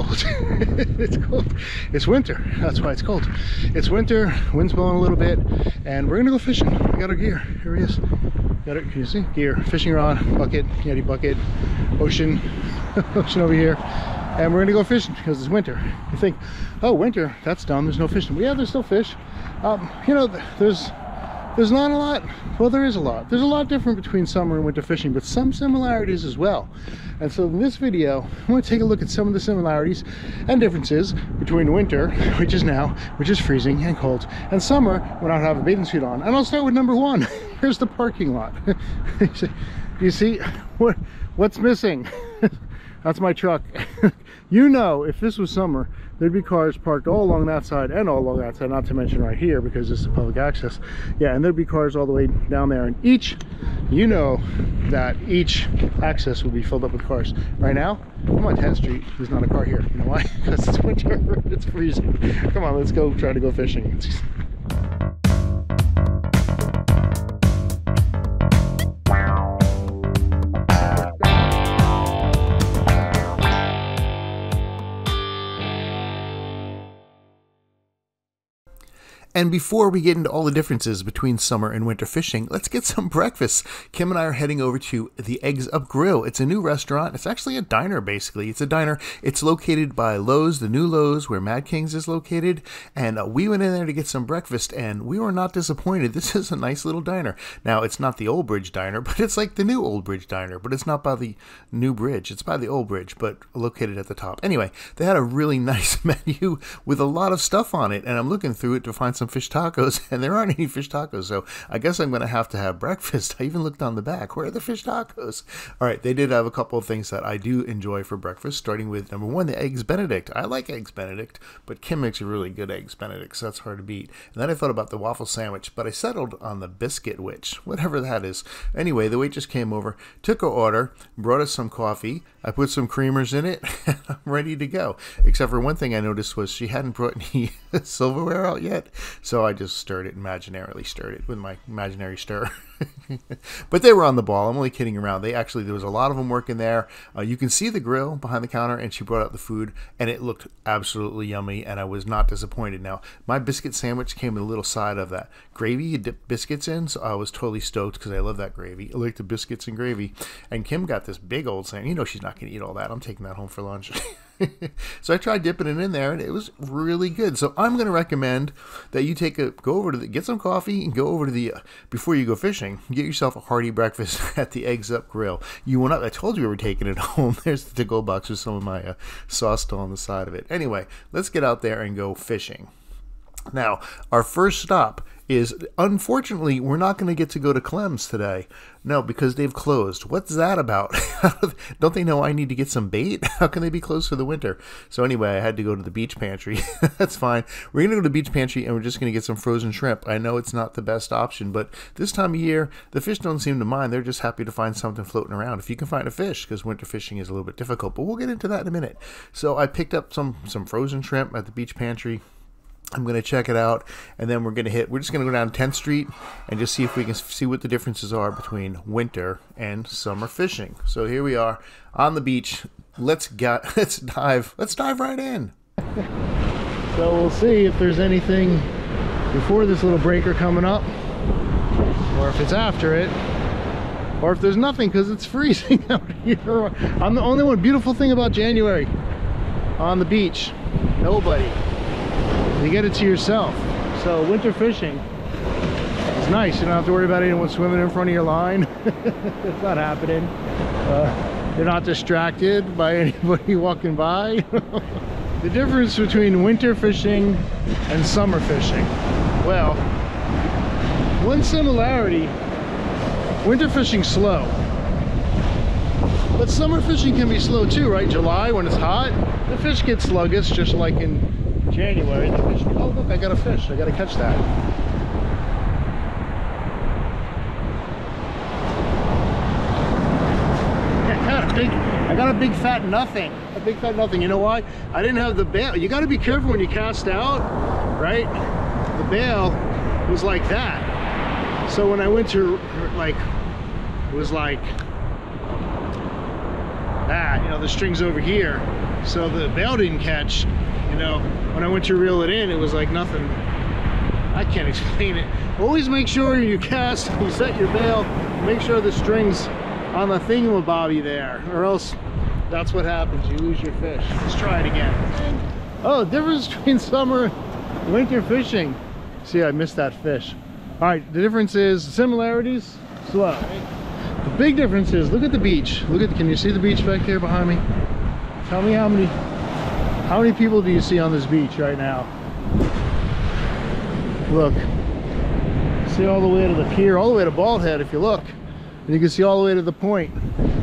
cold. It's cold. It's winter. That's why it's cold. It's winter. Wind's blowing a little bit, and we're gonna go fishing. We got our gear. Here he is. Got it. Can you see? Gear. Fishing rod, bucket, Yeti bucket, ocean, ocean over here, and we're gonna go fishing because it's winter. You think, oh, winter? That's dumb. There's no fishing. Yeah, there's still fish. You know, there's not a lot. Well, there is a lot. There's a lot different between summer and winter fishing, but some similarities as well. And so in this video, I want to take a look at some of the similarities and differences between winter, which is freezing and cold, and summer, when I have a bathing suit on. And I'll start with number one. Here's the parking lot. You see what's missing? That's my truck. You know, if this was summer, there'd be cars parked all along that side and all along that side, not to mention right here because this is public access. Yeah, and there'd be cars all the way down there, and you know that each access would be filled up with cars. Right now, I'm on 10th Street. There's not a car here. You know why? Because it's winter. It's freezing. Come on, let's go try to go fishing. And before we get into all the differences between summer and winter fishing, let's get some breakfast. Kim and I are heading over to the Eggs Up Grill. It's a new restaurant. It's actually a diner, basically. It's a diner. It's located by Lowe's, the new Lowe's, where Mad King's is located. And we went in there to get some breakfast, and we were not disappointed. This is a nice little diner. Now, it's not the Old Bridge Diner, but it's like the new Old Bridge Diner. But it's not by the new bridge. It's by the Old Bridge, but located at the top. Anyway, they had a really nice menu with a lot of stuff on it, and I'm looking through it to find some fish tacos, and there aren't any fish tacos, so I guess I'm going to have breakfast. I even looked on the back. Where are the fish tacos? All right, they did have a couple of things that I do enjoy for breakfast, starting with number one, the Eggs Benedict. I like Eggs Benedict, but Kim makes a really good Eggs Benedict, so that's hard to beat. And then I thought about the waffle sandwich, but I settled on the biscuit witch, whatever that is. Anyway, the waitress came over, took our order, brought us some coffee. I put some creamers in it, and I'm ready to go. Except for one thing I noticed was she hadn't brought any silverware out yet, so I just imaginarily stirred it with my imaginary stir. But they were on the ball. I'm only kidding around. There was a lot of them working there. You can see the grill behind the counter, and she brought out the food, and it looked absolutely yummy, and I was not disappointed. Now, my biscuit sandwich came with a little side of that gravy you dip biscuits in, so I was totally stoked because I love that gravy. I like the biscuits and gravy. And Kim got this big old sandwich. You know she's not going to eat all that. I'm taking that home for lunch. So I tried dipping it in there, and it was really good. So I'm going to recommend that you get some coffee and go over to the before you go fishing, get yourself a hearty breakfast at the Eggs Up Grill. I told you we were taking it home. There's the to-go box with some of my sauce still on the side of it. Anyway, let's get out there and go fishing. Now, our first stop is, unfortunately, we're not going to get to go to Clem's today. No, because they've closed. What's that about? Don't they know I need to get some bait? How can they be closed for the winter? So anyway, I had to go to the Beach Pantry. That's fine. We're going to go to the Beach Pantry, and we're just going to get some frozen shrimp. I know it's not the best option, but this time of year, the fish don't seem to mind. They're just happy to find something floating around. If you can find a fish, because winter fishing is a little bit difficult, but we'll get into that in a minute. So I picked up some frozen shrimp at the Beach Pantry. I'm going to check it out, and then we're just going to go down 10th Street and just see if we can see what the differences are between winter and summer fishing. So here we are on the beach. Let's dive right in. So we'll see if there's anything before this little breaker coming up, or if it's after it, or if there's nothing because it's freezing out here. I'm the only one. Beautiful thing about January on the beach, nobody. You get it to yourself. So winter fishing is nice. You don't have to worry about anyone swimming in front of your line. It's not happening. You're not distracted by anybody walking by. The difference between winter fishing and summer fishing. Well, one similarity, winter fishing's slow. But summer fishing can be slow too, right? July, when it's hot, the fish get sluggish, just like in January. The fish, oh look, I got a fish. I got to catch that. I got a big fat nothing. A big fat nothing. You know why? I didn't have the bail. You got to be careful when you cast out, right? The bail was like that. So when I went to, like, it was like you know, the string's over here, so the bail didn't catch. You know, when I went to reel it in, it was like nothing. I can't explain it. Always make sure you cast, you set your bail, make sure the string's on the thingamabobby there, or else that's what happens, you lose your fish. Let's try it again. Oh, difference between summer and winter fishing. See, I missed that fish. All right, the difference is similarities, slow. The big difference is, look at the beach. Look at, can you see the beach back there behind me? Tell me how many people do you see on this beach right now? Look, see all the way to the pier, all the way to Bald Head if you look. And you can see all the way to the point.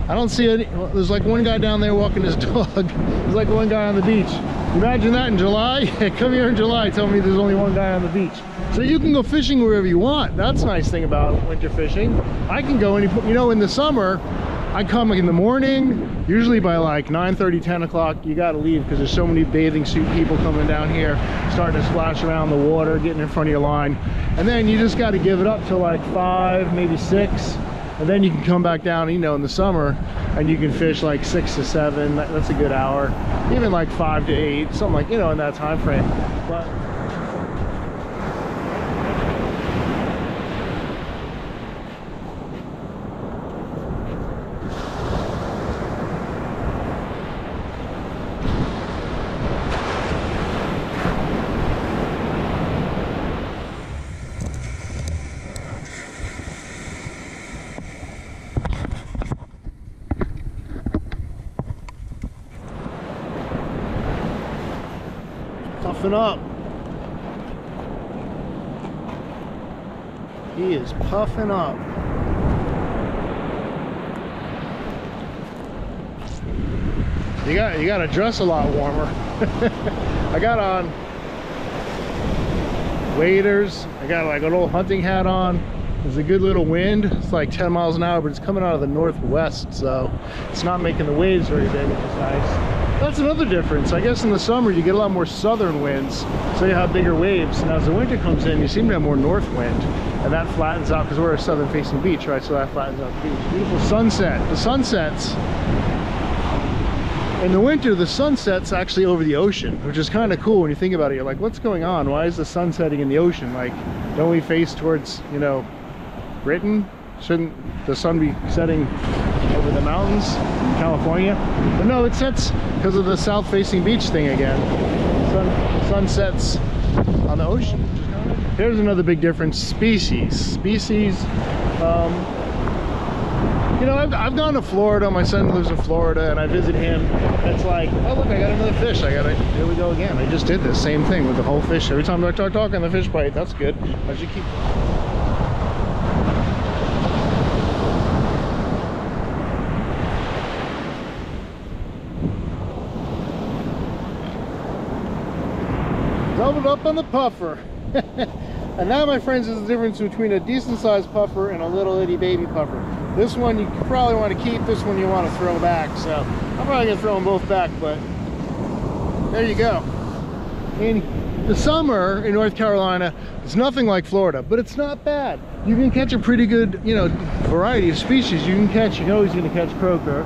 I don't see any, well, there's like one guy down there walking his dog. There's like one guy on the beach. Imagine that in July. Come here in July, tell me there's only one guy on the beach. So you can go fishing wherever you want. That's a nice thing about winter fishing. I can go any, you know, in the summer, I come in the morning, usually by like 9:30, 10 o'clock, you gotta leave because there's so many bathing suit people coming down here, starting to splash around the water, getting in front of your line. And then you just gotta give it up till like 5, maybe 6. And then you can come back down, you know, in the summer, and you can fish like 6 to 7. That's a good hour. Even like 5 to 8, something like, you know, in that time frame. But puffing up. He is puffing up. You got to dress a lot warmer. I got on waders. I got like an old hunting hat on. There's a good little wind. It's like 10 miles an hour, but it's coming out of the northwest, so it's not making the waves very big, which is nice. That's another difference. I guess in the summer you get a lot more southern winds, so you have bigger waves. And as the winter comes in, you seem to have more north wind, and that flattens out because we're a southern facing beach, right? So that flattens out the beach. Beautiful sunset. The sunsets in the winter, the sunset's actually over the ocean, which is kind of cool when you think about it. You're like, what's going on? Why is the sun setting in the ocean? Like, don't we face towards, you know, Britain? Shouldn't the sun be setting over the mountains in California? But no, it sets because of the south-facing beach thing again. The sun sets on the ocean. Here's another big difference: species. You know, I've gone to Florida. My son lives in Florida, and I visit him. It's like, oh look, I got another fish. Here we go again. I just did this same thing with the whole fish. Every time I start talking, the fish bite. That's good. I should keep. Doubled up on the puffer. And now, my friends, is the difference between a decent sized puffer and a little itty baby puffer. This one you probably want to keep, this one you want to throw back. So I'm probably going to throw them both back, but there you go. In the summer in North Carolina, it's nothing like Florida, but it's not bad. You can catch a pretty good, you know, variety of species. You can always going to catch croaker.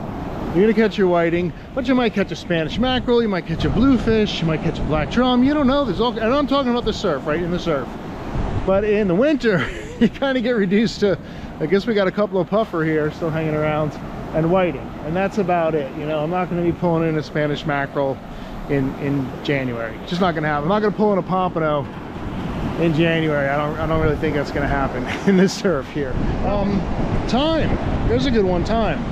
You're going to catch your whiting, but you might catch a Spanish mackerel, you might catch a bluefish, you might catch a black drum. You don't know. There's all, and I'm talking about the surf, right? In the surf. But in the winter, you kind of get reduced to, I guess we got a couple of puffer here still hanging around, and whiting, and that's about it. You know, I'm not going to be pulling in a Spanish mackerel in January. It's just not going to happen. I'm not going to pull in a pompano in January. I don't really think that's going to happen in this surf here. Time. There's a good one. Time.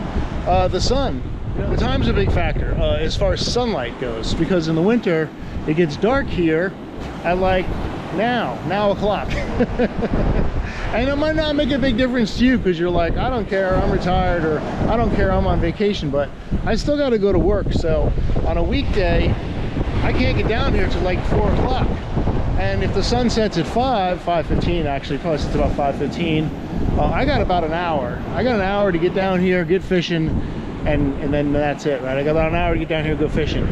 The sun. The time's a big factor as far as sunlight goes, because in the winter it gets dark here at like now o'clock. And it might not make a big difference to you because you're like, I don't care, I'm retired, or I don't care, I'm on vacation, but I still got to go to work. So on a weekday I can't get down here till like 4 o'clock, and if the sun sets at 5:15, actually probably sets about 5:15, I got about an hour. I got an hour to get down here, get fishing, and then that's it, right? I got about an hour to get down here and go fishing.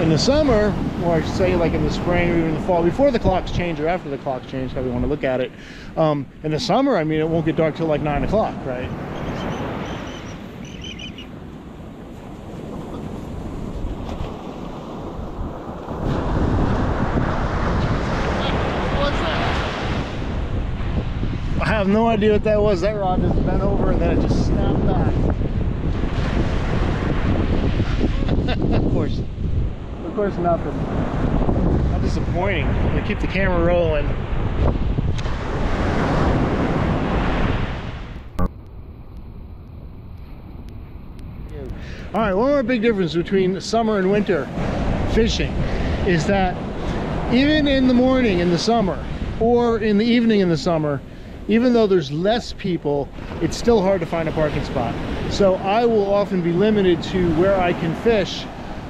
In the summer, or I should say like in the spring or even in the fall, before the clocks change or after the clocks change, how we want to look at it. In the summer, I mean, it won't get dark till like 9 o'clock, right? have no idea what that was. That rod just bent over and then it just snapped back. Of course nothing. How disappointing. They keep the camera rolling. All right, one more big difference between summer and winter fishing is that even in the morning in the summer or in the evening in the summer, even though there's less people, it's still hard to find a parking spot. So I will often be limited to where I can fish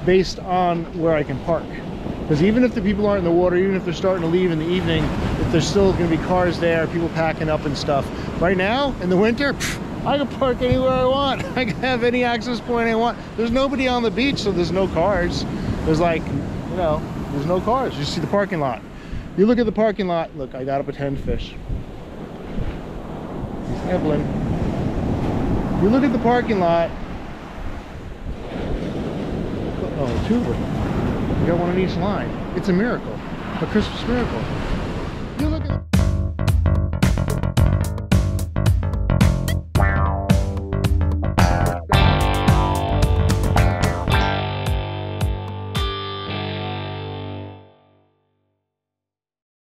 based on where I can park. Because even if the people aren't in the water, even if they're starting to leave in the evening, if there's still going to be cars there, people packing up and stuff. Right now, in the winter, I can park anywhere I want. I can have any access point I want. There's nobody on the beach, so there's no cars. There's like, you know, there's no cars. You see the parking lot. You look at the parking lot. Look, I got a pretend fish. He's nibbling. You look at the parking lot. Oh, a tuber. You got one on each line. It's a miracle. A Christmas miracle.